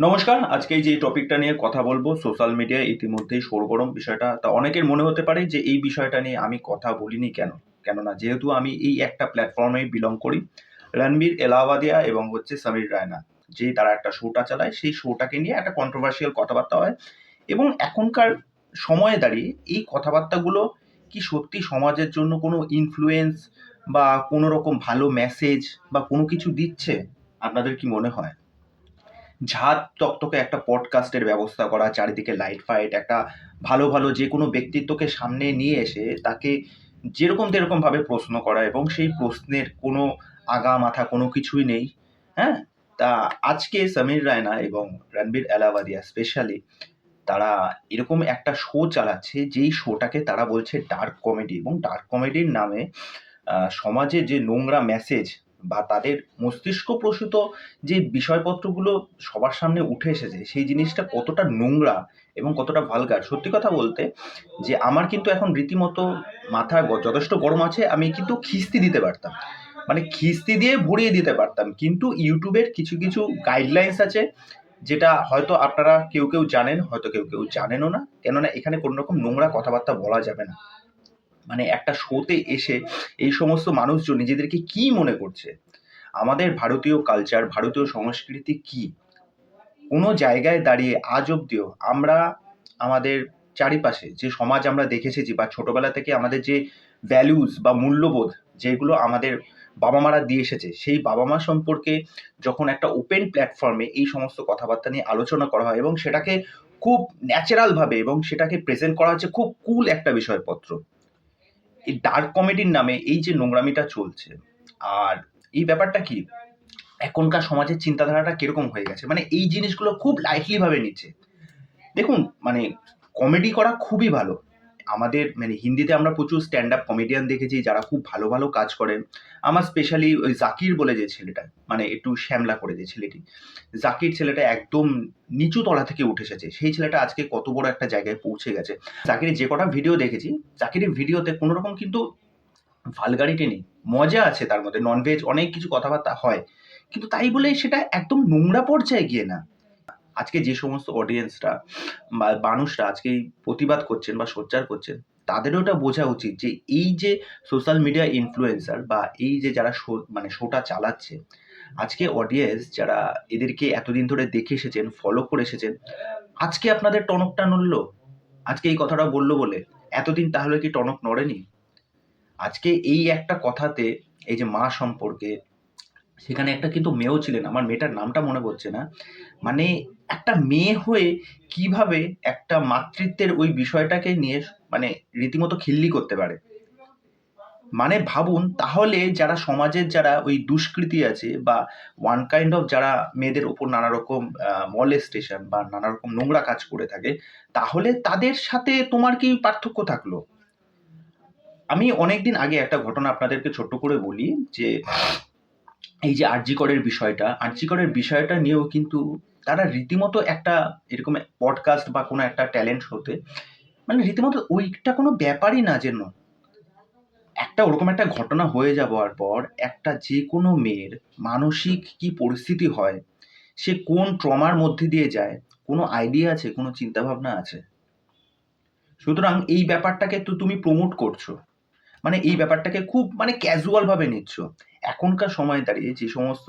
নমস্কার। আজকে যে টপিকটা নিয়ে কথা বলবো, সোশ্যাল মিডিয়ায় ইতিমধ্যেই সরগরম বিষয়টা। তা অনেকের মনে হতে পারে যে এই বিষয়টা নিয়ে আমি কথা বলিনি কেন? কেননা যেহেতু আমি এই একটা প্ল্যাটফর্মেই বিলং করি। রণবীর এলাহাবাদিয়া এবং সমীর রায়না, যে তারা একটা শোটা চালায়, সেই শোটাকে নিয়ে একটা কন্ট্রোভার্সিয়াল কথাবার্তা হয়। এবং এখনকার সময়ে দাঁড়িয়ে এই কথাবার্তাগুলো কি সত্যি সমাজের জন্য কোনো ইনফ্লুয়েন্স বা কোনো রকম ভালো মেসেজ বা কোনো কিছু দিচ্ছে? আপনাদের কি মনে হয়? ঝাঁ তকতকে একটা পডকাস্টের ব্যবস্থা করা, চারিদিকে লাইট ফাইট, একটা ভালো ভালো যে কোনো ব্যক্তিত্বকে সামনে নিয়ে এসে তাকে যেরকম তেরকমভাবে প্রশ্ন করা এবং সেই প্রশ্নের কোনো আগা মাথা কোনো কিছুই নেই। হ্যাঁ, তা আজকে সমীর রায়না এবং রণবীর এলাহাবাদিয়া স্পেশালি তারা এরকম একটা শো চালাচ্ছে, যেই শোটাকে তারা বলছে ডার্ক কমেডি, এবং ডার্ক কমেডির নামে সমাজে যে নোংরা মেসেজ বা তাদের মস্তিষ্ক প্রসূত যে বিষয়পত্রগুলো সবার সামনে উঠে এসেছে, সেই জিনিসটা কতটা নোংরা এবং কতটা ভালগার। সত্যি কথা বলতে, যে আমার কিন্তু এখন রীতিমতো মাথা যথেষ্ট গরম আছে। আমি কিন্তু খিস্তি দিতে পারতাম, মানে খিস্তি দিয়ে ভরিয়ে দিতে পারতাম, কিন্তু ইউটিউবের কিছু কিছু গাইডলাইন্স আছে, যেটা হয়তো আপনারা কেউ কেউ জানেন, হয়তো কেউ কেউ জানেনও না। কেননা এখানে কোনো রকম নোংরা কথাবার্তা বলা যাবে না। মানে একটা শোতে এসে এই সমস্ত মানুষজন নিজেদেরকে কি মনে করছে, আমাদের ভারতীয় কালচার, ভারতীয় সংস্কৃতি কি, কোনো জায়গায় দাঁড়িয়ে আজ অব্দিও আমরা আমাদের চারিপাশে যে সমাজ আমরা দেখে এসেছি, বা ছোটবেলা থেকে আমাদের যে ভ্যালুস বা মূল্যবোধ যেগুলো আমাদের বাবা মারা দিয়ে এসেছে, সেই বাবা মা সম্পর্কে যখন একটা ওপেন প্ল্যাটফর্মে এই সমস্ত কথাবার্তা নিয়ে আলোচনা করা হয় এবং সেটাকে খুব ন্যাচারালভাবে এবং সেটাকে প্রেজেন্ট করা হচ্ছে খুব কুল একটা বিষয়পত্র, এই ডার্ক কমেডির নামে এই যে নোংরামিটা চলছে। আর এই ব্যাপারটা কি, এখনকার সমাজের চিন্তাধারাটা কিরকম হয়ে গেছে, মানে এই জিনিসগুলো খুব লাইটলি ভাবে নিচ্ছে। দেখুন, মানে কমেডি করা খুবই ভালো। আমাদের মানে হিন্দিতে আমরা প্রচুর স্ট্যান্ড আপ কমেডিয়ান দেখেছি যারা খুব ভালো ভালো কাজ করেন। আমার স্পেশালি ওই জাকির বলে যে ছেলেটা, মানে একটু শ্যামলা করে যে ছেলেটি, জাকির ছেলেটা একদম নিচু তলা থেকে উঠে এসেছে। সেই ছেলেটা আজকে কত বড় একটা জায়গায় পৌঁছে গেছে। জাকিরের যে কটা ভিডিও দেখেছি, জাকিরের ভিডিওতে কোনো রকম কিন্তু ভালগারিটি নেই, মজা আছে তার মধ্যে, ননভেজ অনেক কিছু কথাবার্তা হয়, কিন্তু তাই বলে সেটা একদম নোংরা পর্যায়ে গিয়ে না। আজকে যে সমস্ত অডিয়েন্সরা বা মানুষরা আজকে এই প্রতিবাদ করছেন বা সোচ্চার করছেন, তাদেরও এটা বোঝা উচিত যে এই যে সোশ্যাল মিডিয়া ইনফ্লুয়েন্সার বা এই যে যারা শো মানে শোটা চালাচ্ছে, আজকে অডিয়েন্স যারা এদেরকে এতদিন ধরে দেখে এসেছেন, ফলো করে এসেছেন, আজকে আপনাদের টনকটা নড়লো, আজকে এই কথাটা বললো বলে এতদিন তাহলে কি টনক নড়েনি? আজকে এই একটা কথাতে, এই যে মা সম্পর্কে, সেখানে একটা কিন্তু মেয়েও ছিলেন, আমার মেয়েটার নামটা মনে পড়ছে না। মানে একটা মেয়ে হয়ে কিভাবে একটা মাতৃত্বের ওই বিষয়টাকে নিয়ে মানে রীতিমতো খিল্লি করতে পারে। মানে ভাবুন তাহলে, যারা সমাজের যারা ওই দুষ্কৃতী আছে বা ওয়ান কাইন্ড অফ যারা মেয়েদের উপর নানা রকম মলেস্টেশন বা নানা রকম নোংরা কাজ করে থাকে, তাহলে তাদের সাথে তোমার কি পার্থক্য থাকলো? আমি অনেকদিন আগে একটা ঘটনা আপনাদেরকে ছোট্ট করে বলি, যে এই যে আরজি করের বিষয়টা নিয়েও কিন্তু তারা রীতিমতো একটা এরকম পডকাস্ট বা কোনো একটা ট্যালেন্ট হতে, মানে রীতিমতো ওইটা কোনো ব্যাপারই না, যেন একটা ওরকম একটা ঘটনা হয়ে যাওয়ার পর একটা যে কোনো মেয়ের মানসিক কি পরিস্থিতি হয়, সে কোন ট্রমার মধ্যে দিয়ে যায়, কোনো আইডিয়া আছে, কোনো চিন্তা ভাবনা আছে? সুতরাং এই ব্যাপারটাকে তো তুমি প্রমোট করছো, মানে এই ব্যাপারটাকে খুব মানে ক্যাজুয়াল ভাবে নিচ্ছ। এখনকার সময়ে দাঁড়িয়ে যে সমস্ত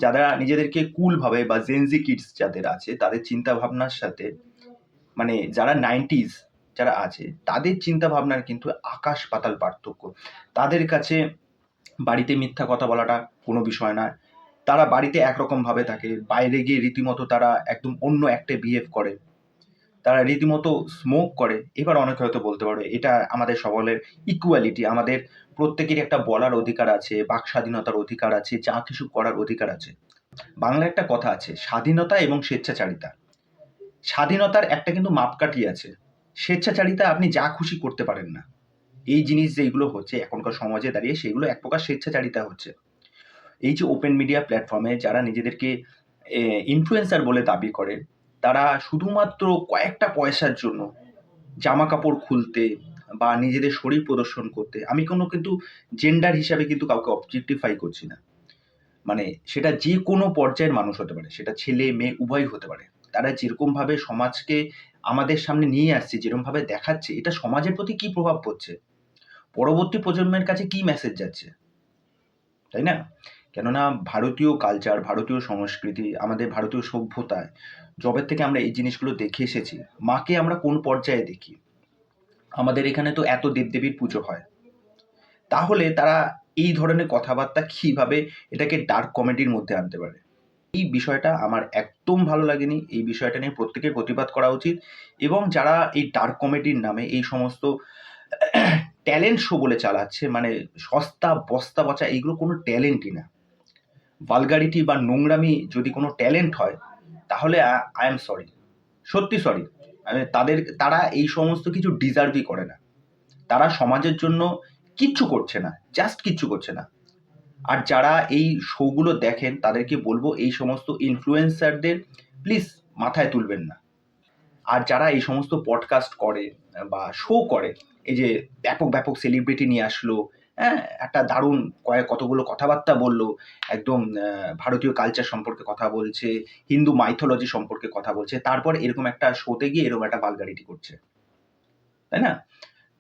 যারা নিজেদেরকে কুল ভাবে বা জেনজি কিডস যাদের আছে, তাদের চিন্তা ভাবনার সাথে মানে যারা নাইনটিজ যারা আছে, তাদের চিন্তা ভাবনার কিন্তু আকাশ পাতাল পার্থক্য। তাদের কাছে বাড়িতে মিথ্যা কথা বলাটা কোনো বিষয় নয়। তারা বাড়িতে একরকম ভাবে থাকে, বাইরে গিয়ে রীতিমতো তারা একদম অন্য একটা বিহেভ করে, তারা রীতিমতো স্মোক করে। এবার অনেকে হয়তো বলতে পারবে এটা আমাদের সকলের ইকুয়ালিটি, আমাদের প্রত্যেকেরই একটা বলার অধিকার আছে, বাক স্বাধীনতার অধিকার আছে, যা কিছু করার অধিকার আছে। বাংলায় একটা কথা আছে, স্বাধীনতা এবং স্বেচ্ছাচারিতা। স্বাধীনতার একটা কিন্তু মাপকাঠি আছে, স্বেচ্ছাচারিতা আপনি যা খুশি করতে পারেন না। এই জিনিস যেগুলো হচ্ছে এখনকার সমাজে দাঁড়িয়ে, সেগুলো এক প্রকার স্বেচ্ছাচারিতা হচ্ছে। এই যে ওপেন মিডিয়া প্ল্যাটফর্মে যারা নিজেদেরকে ইনফ্লুয়েন্সার বলে দাবি করে, তারা শুধুমাত্র কয়েকটা পয়সার জন্য জামা কাপড় খুলতে বা নিজেদের শরীর প্রদর্শন করতে, আমি কোনো কিন্তু জেন্ডার হিসাবে কিন্তু কাউকে অবজেক্টিফাই করছি না, মানে সেটা যে কোনো পর্যায়ের মানুষ হতে পারে, সেটা ছেলে মেয়ে উভয়ই হতে পারে। তারা যেরকমভাবে সমাজকে আমাদের সামনে নিয়ে আসছে, যেরকমভাবে দেখাচ্ছে, এটা সমাজের প্রতি কি প্রভাব পড়ছে, পরবর্তী প্রজন্মের কাছে কি মেসেজ যাচ্ছে, তাই না? কেননা ভারতীয় কালচার, ভারতীয় সংস্কৃতি, আমাদের ভারতীয় সভ্যতায় যবের থেকে আমরা এই জিনিসগুলো দেখে এসেছি, মাকে আমরা কোন পর্যায়ে দেখি? আমাদের এখানে তো এত দেবদেবীর পুজো হয়। তাহলে তারা এই ধরনের কথাবার্তা কিভাবে এটাকে ডার্ক কমেডির মধ্যে আনতে পারে? এই বিষয়টা আমার একদম ভালো লাগেনি। এই বিষয়টা নিয়ে প্রত্যেকের প্রতিবাদ করা উচিত এবং যারা এই ডার্ক কমেডির নামে এই সমস্ত ট্যালেন্ট শো বলে চালাচ্ছে, মানে সস্তা বস্তা পচা, এইগুলো কোনো ট্যালেন্টই না। ভালগারিটি বা নোংরামি যদি কোনো ট্যালেন্ট হয়, তাহলে আই এম সরি, সত্যি সরি। তারা এই সমস্ত কিছু ডিজার্ভই করে না। তারা সমাজের জন্য কিচ্ছু করছে না, জাস্ট কিচ্ছু করছে না। আর যারা এই শোগুলো দেখেন তাদেরকে বলবো, এই সমস্ত ইনফ্লুয়েন্সারদের প্লিজ মাথায় তুলবেন না। আর যারা এই সমস্ত পডকাস্ট করে বা শো করে, এই যে ব্যাপক ব্যাপক সেলিব্রিটি নিয়ে আসলো, হ্যাঁ, একটা দারুণ কতগুলো কথাবার্তা বললো, একদম ভারতীয় কালচার সম্পর্কে কথা বলছে, হিন্দু মাইথোলজি সম্পর্কে কথা বলছে, তারপর এরকম একটা শোতে গিয়ে এরকম একটা ভালগারিটি করছে, তাই না?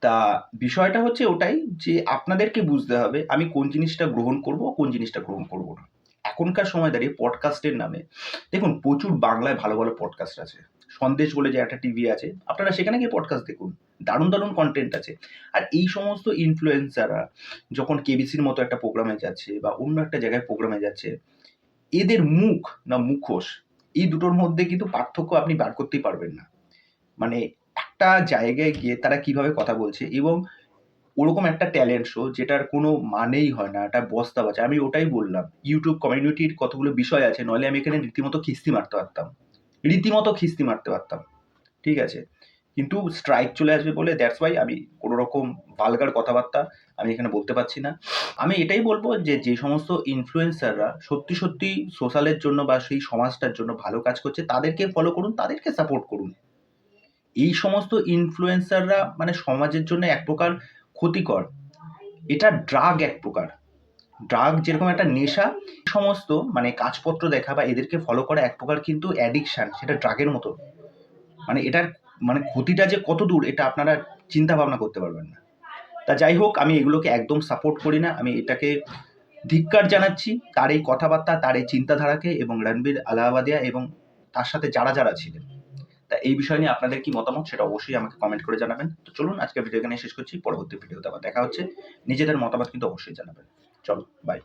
তা বিষয়টা হচ্ছে ওটাই, যে আপনাদেরকে বুঝতে হবে আমি কোন জিনিসটা গ্রহণ করব, কোন জিনিসটা গ্রহণ করব না। এখনকার সময় দাঁড়িয়ে পডকাস্টের নামে দেখুন, প্রচুর বাংলায় ভালো ভালো পডকাস্ট আছে। সন্দেশ বলে যে একটা টিভি আছে, আপনারা সেখানে গিয়ে পডকাস্ট দেখুন, দারুণ দারুণ কন্টেন্ট আছে। আর এই সমস্ত ইনফ্লুয়েন্সাররা যখন কেবিসির মতো একটা প্রোগ্রামে যাচ্ছে বা অন্য একটা জায়গায় প্রোগ্রামে যাচ্ছে, এদের মুখ না মুখোশ, এই দুটোর মধ্যে কিন্তু পার্থক্য আপনি বার করতেই পারবেন না। মানে একটা জায়গায় গিয়ে তারা কিভাবে কথা বলছে, এবং ওরকম একটা ট্যালেন্ট শো যেটার কোনো মানেই হয় না, একটা বস্তা বাজে। আমি ওটাই বললাম, ইউটিউব কমিউনিটির কতগুলো বিষয় আছে, নইলে আমি এখানে রীতিমতো খিস্তি মারতে পারতাম, রীতিমতো খিস্তি মারতে পারতাম, ঠিক আছে? কিন্তু স্ট্রাইক চলে আসবে বলে দ্যাটস ওয়াই আমি কোনো রকম ভালগার কথাবার্তা আমি এখানে বলতে পারছি না। আমি এটাই বলবো যে যে সমস্ত ইনফ্লুয়েন্সাররা সত্যি সত্যি সোশ্যালের জন্য বা সেই সমাজটার জন্য ভালো কাজ করছে, তাদেরকে ফলো করুন, তাদেরকে সাপোর্ট করুন। এই সমস্ত ইনফ্লুয়েন্সাররা মানে সমাজের জন্য এক প্রকার ক্ষতিকর। এটা ড্রাগ এক প্রকার। ড্রাগ যেরকম একটা নেশা, সমস্ত মানে কাজপত্র দেখা বা এদেরকে ফলো করা এক প্রকার কিন্তু অ্যাডিকশন, সেটা ড্রাগের মতো। মানে এটার মানে ক্ষতিটা যে কত দূর এটা আপনারা চিন্তা ভাবনা করতে পারবেন না। তা যাই হোক, আমি এগুলোকে একদম সাপোর্ট করি না। আমি এটাকে ধিক্কার জানাচ্ছি, তার এই কথাবার্তা, তার এই চিন্তাধারাকে, এবং রণবীর আলাহাবাদিয়া এবং তার সাথে যারা যারা ছিলেন। তা এই বিষয় নিয়ে আপনাদের কি মতামত সেটা অবশ্যই আমাকে কমেন্ট করে জানাবেন। তো চলুন আজকে ভিডিও এখানে শেষ করছি, পরবর্তী ভিডিওতে আবার দেখা হচ্ছে। নিজেদের মতামত কিন্তু অবশ্যই জানাবেন। চলো, বাই।